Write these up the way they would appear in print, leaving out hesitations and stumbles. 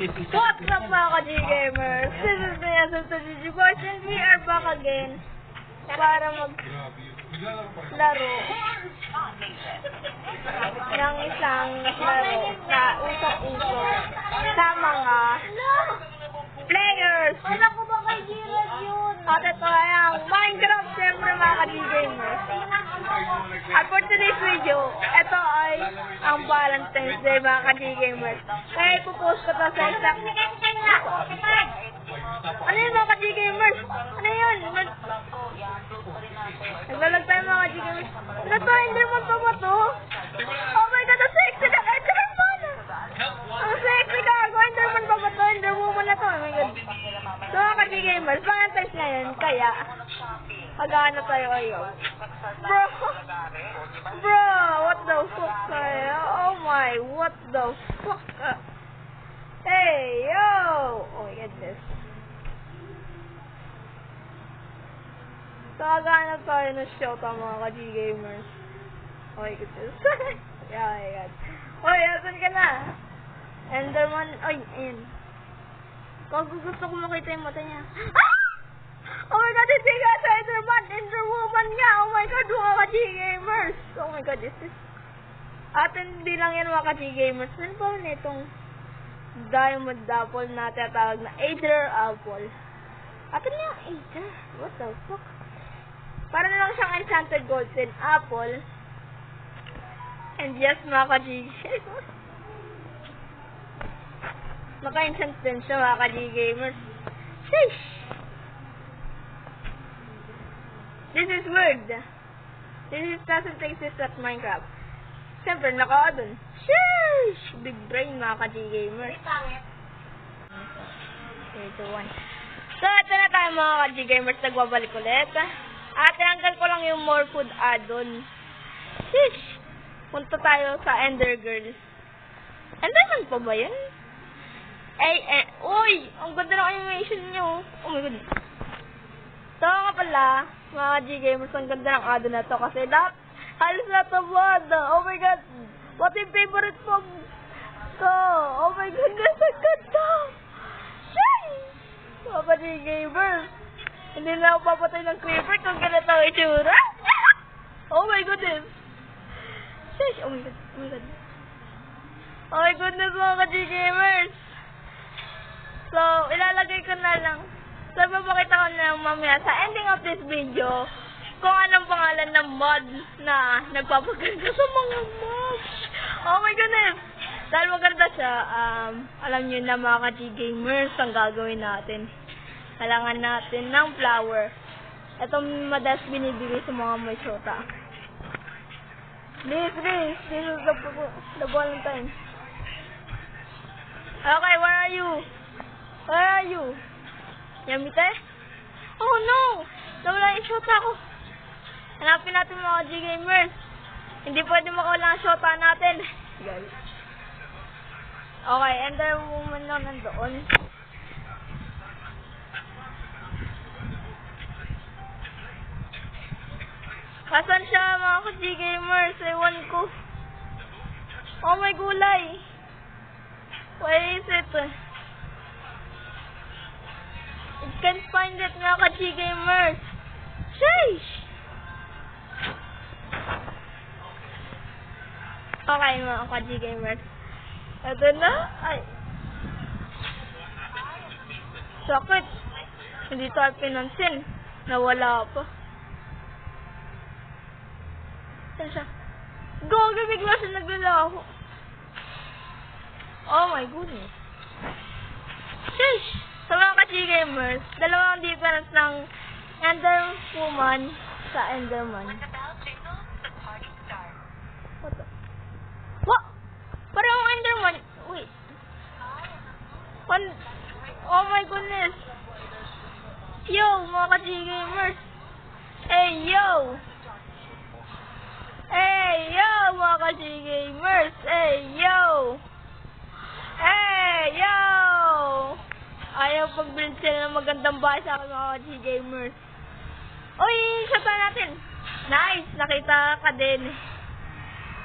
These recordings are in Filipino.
What's up mga ka-G-Gamers? This is me, Asante GG Boys, and we are back again para maglaro ng isang laro na usok-usok sa mga players. Wala ko ba kay Gerald yun? At ito ay ang Minecraft, siyempre mga ka-G-Gamers. At for today's video, ito ay ang Valentine's Day mga ka-G-Gamers. Kaya ipopost ko to sa isang... Ano yun mga ka-G-Gamers? Ano yun? Naglalag tayo mga ka-G-Gamers. Ano to? Enderman pa ba to? Oh my God, ang sexy na Enderman! Ang sexy ka! Enderman pa ba to? Enderwoman na to. Oh my God. So mga ka-G-Gamers, Valentine's ngayon, kaya mag-ano tayo ayaw. Bro, what the fuck kaya? Oh my, what the fuck? Hey, yo! Oh my goodness. So mag-ano tayo ng Shota mga ka-G-Gamers. Oh my goodness. Yeah, oh my God. Oy, asan ka na? Enderman, ay, ayun. Kung gusto ko makita yung mata niya. Ah! Oh my God, hindi nga sa Enderman! Enderwoman nga! Oh my God, mga ka-G-Gamers! Oh my God, this is... At hindi lang yan mga ka-G-Gamers. Ano pa rin itong diamond apple na tinatawag na Aether apple? At ano yung Aether? What the fuck? Para na lang siyang enchanted golden apple. And yes, mga ka-G-Gamers. Maka-enchant din siya mga ka-G-Gamers. Sheesh! This is weird. This doesn't exist at Minecraft. Siyempre, naka dun. Sheesh! Big brain mga ka-G-Gamers. 3, 2, 1. So, ito na tayo mga ka-G-Gamers. Nagbabalik ulit. At tinanggal ko lang yung more food add-on. Sheesh! Punta tayo sa Ender Girl. Enderman pa ba yan? Uy! Ang ganda ng animation nyo. Oh my God. So nga pala, mga G-Gamers, ang ganda ng add-on na to kasi halos na to blood. Oh my God. What yung favorite song ko? Oh my goodness, ang ganda. Sheesh! Mga G-Gamers, hindi na ako papatay ng creeper kung ganito ang itsura. Oh my goodness. Sheesh! Oh my God. Oh my God. Oh my goodness, mga G-Gamers. So, ilalagay ko na lang. So, papakita ko na lang mamaya sa ending of this video kung anong pangalan ng mod na nagpapaganda sa mga mobs. Oh my goodness! Dahil maganda siya, alam nyo na mga ka-G-Gamers ang gagawin natin. Kailangan natin ng flower. Itong madalas binibigay sa mga may shota. This is the Valentine. Okay, where are you? Where are you? Yamite? Oh no! Nawala yung shota ko. Hanapin natin mga G-Gamers. Hindi pwede makawala ang shota natin. Guys. Okay, Enderwoman lang nandoon. Kasan siya mga G-Gamers? Ewan ko. Oh my gulay! Where is it? I can't find it mga ka-G-Gamers. Sheesh! Okay mga ka-G-Gamers. Ito na. Ay. Sakit. Hindi tayo pinansin. Nawala pa. Saan siya? Gogi, bigla siya naglalaho. Oh my goodness. Sheesh! Sa mga ka-G-Gamers, dalawang difference ng Enderwoman sa Enderman. What the? What? Parang Enderman. Wait. Oh my goodness. Yo, mga ka-G-Gamers. Hey, yo. Hey, yo, mga ka-G-Gamers. Hey, yo. Hey, yo. Ayaw pag-build sila ng magandang bahay sa akin mga G-Gamers. Uy, shota natin. Nice, nakita ka din.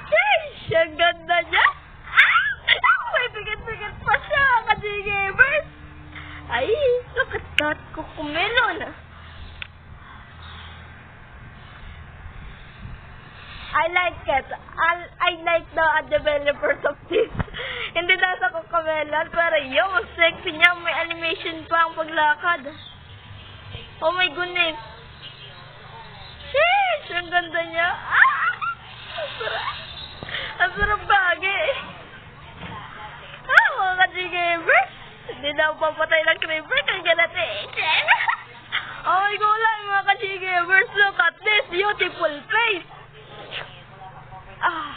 Sheesh, ang ganda niya. Ah! May Pikit-pikit pa siya, ka-G-Gamers. Ay, look at that, Cocomelon. I like it. I like the developers of this. Hindi daw sa Cocomelon, pero yung sexy niya, may animation pa ang paglakad. Oh my goodness. Sheesh! Ang ganda niya. Ah! Ang sarap. Ang sarap bagay. Ah, mga ka-G-Gamers. Hindi daw papatay ng creeper kang galatin. Oh my God, mga ka-G-Gamers. Look at this beautiful face. Ah,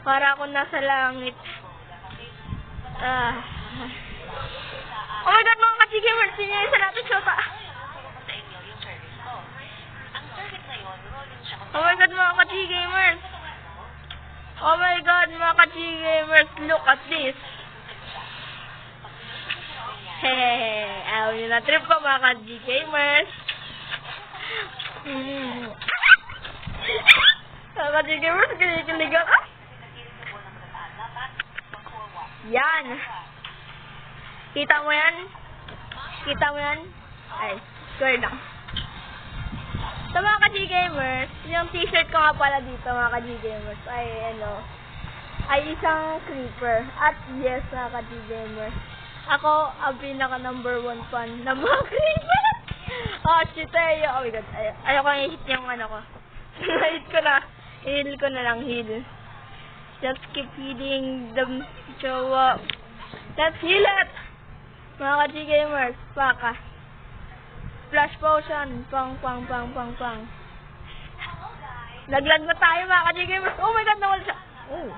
para ako nasa langit. Ah. Oh my God, mga ka-G-Gamers. Yun yung isa natin, Shota. Oh my God, mga ka-G-Gamers. Oh my God, mga ka-G-Gamers. Look at this. Hehehe. Ayaw nyo na trip ko, mga ka-G-Gamers. Mga ka-G-Gamers, kinikilig ako. Yan. Kita mo yan? Kita mo yan? Ay, square lang. So mga ka-G-Gamers, yung t-shirt ko nga pala dito mga ka-G-Gamers ay ay isang creeper. At yes mga ka-G-Gamers, ako ang pinaka #1 fan ng mga creeper. Oh shit, oh my God, ayoko i-hit yung ano ko. Hit ko na, heal ko na lang, heal. Just keep healing the jowa. Let's heal it! Mga ka-G-Gamers, paka. Flash potion. Pang. Naglag na tayo mga ka-G-Gamers. Oh my God, nawala siya. Oh.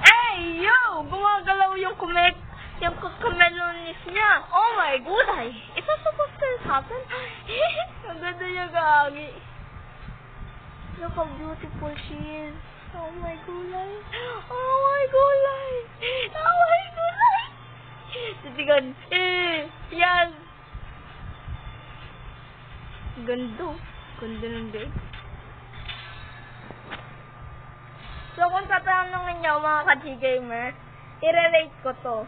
Hey, yo! Gumagalaw yung Cocomelonis niya. Oh my God. Is that supposed to happen? Ang ganda niya, gagi. Look how beautiful she is. Oh my gulay. Oh my gulay. Oh my gulay. Titigan. Yan. Ganda. Ganda ng bed. So, kung tatanungin nyo, mga ka-G-Gamers, i-relate ko to.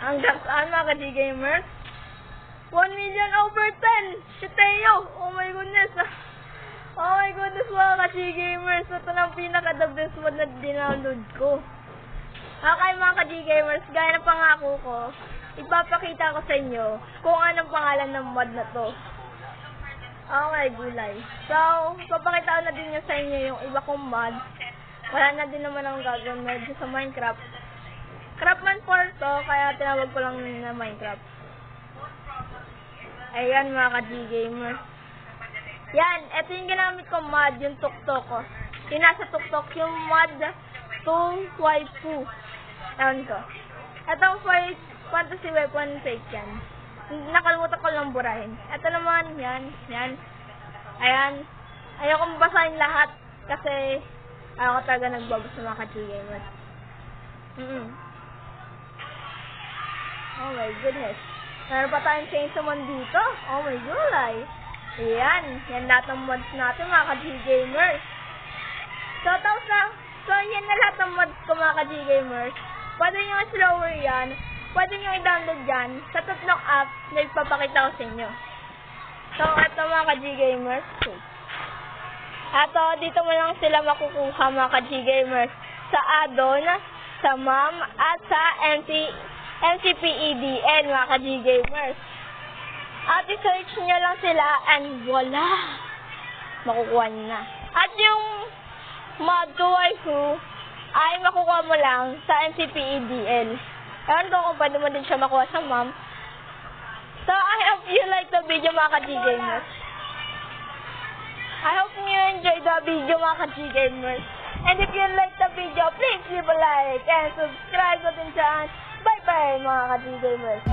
Hanggang saan, mga ka-G-Gamers? 1,000,000/10! Shiteo! Oh my goodness! Oh my goodness, mga ka-G-Gamers! Ito na ang pinaka-the best mod na dinownload ko. Okay, mga ka-G-Gamers, gaya ng pangako ko, ipapakita ko sa inyo kung anong pangalan ng mod na to. Okay, gulay. So, papakita ko na din nyo sa inyo yung iba kong mod. Wala na din naman akong gagawin medyo sa Minecraft. Craftman 4 to, kaya tinawag ko lang na Minecraft. Ayan, mga ka-G-Gamers. Yan, ito yung ginamit kong mod, yung tuktok ko. Yung nasa tuktok, yung mod 2 waifu. Ewan ko. Itong fantasy weapon fake yan. Nakalimutan ko lang burahin. Ito naman, yan. Ayan. Ayokong basahin lahat kasi ayoko talaga nagbago sa mga ka-G-Gamers. Oh my goodness. Meron pa tayong chainsaw man dito. Oh my gulay. Ayan. Yan lahat ng mods natin mga ka-G-Gamers. So, yan na lahat ng mods ko mga ka-G-Gamers. Pwede nyo slower yan. Pwede nyo i-download yan sa tatlong app na ipapakita ko sa inyo. So, ito mga ka-G-Gamers. Ito, dito mo lang sila makukuha mga ka-G-Gamers. Sa add-on, sa MAM, at sa MCPEDN mga ka-G-Gamers. At i-search nyo lang sila and voila! Makukuha nyo na. At yung mod 2 waifu ay makukuha mo lang sa MCPEDN. Ewan ko kung pwede mo din siya makuha sa MAM. So, I hope you like the video mga ka-G-Gamers. I hope you enjoy the video mga ka-G-Gamers. And if you like the video, please leave a like and subscribe natin dyan. Bye-bye mga ka-G-Gamers.